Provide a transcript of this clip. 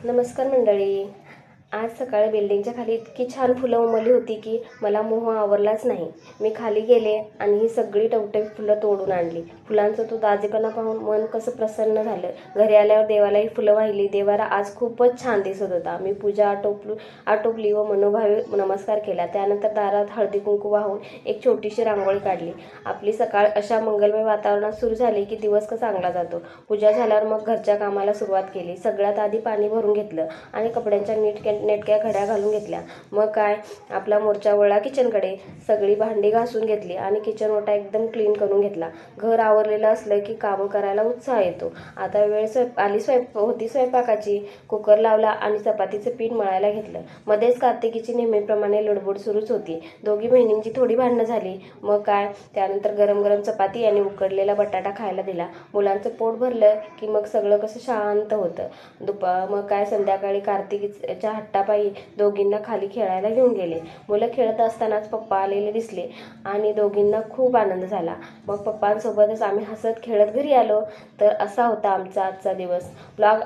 नमस्कार मंडळी. आज सकाळी बिल्डिंगच्या खाली इतकी छान फुलं उमलली होती की मला मोह आवरलाच नाही. मी खाली गेले आणि ही सगळी टवटवीत फुलं तोडून आणली. फुलांचा तो ताजेपणा पाहून मन कसं प्रसन्न झालं. घरी आल्यावर देवालाही फुलं वाहिली. देवारा आज खूपच छान दिसत होता. मी पूजा आटोपली व मनोभावे नमस्कार केला. त्यानंतर दारात हळदी कुंकू वाहून एक छोटीशी रांगोळी काढली. आपली सकाळ अशा मंगलमय वातावरणात सुरू झाली की दिवस कसा चांगला जातो. पूजा झाल्यावर मग घरच्या कामाला सुरुवात केली. सगळ्यात आधी पाणी भरून घेतलं आणि कपड्यांच्या नेटक्या घड्या घालून घेतल्या. मग काय आपला मोर्चा वळला किचनकडे. सगळी भांडी घासून घेतली आणि किचन ओटा एकदम क्लीन करून घेतला. घर आवरलेलं असलं की कामं करायला उत्साह येतो. आता वेळ होती स्वयंपाकाची. कुकर लावला आणि चपातीचं पीठ मळायला घेतलं. मध्येच कार्तिकीची नेहमीप्रमाणे लडबड सुरूच होती. दोघी बहिणींची थोडी भांडणं झाली. मग काय त्यानंतर गरम गरम चपाती आणि उकडलेला बटाटा खायला दिला. मुलांचं पोट भरलं की मग सगळं कसं शांत होतं. मग काय संध्याकाळी कार्तिकीच्या हट्टापायी दोघींना खाली खेळायला घेऊन गेले. मुलं खेळत असतानाच पप्पा आलेले दिसले आणि दोघींना खूप आनंद झाला. मग पप्पांसोबतच आम्ही हसत खेळत घरी आलो. तर असा होता आमचा आजचा दिवस. ब्लॉग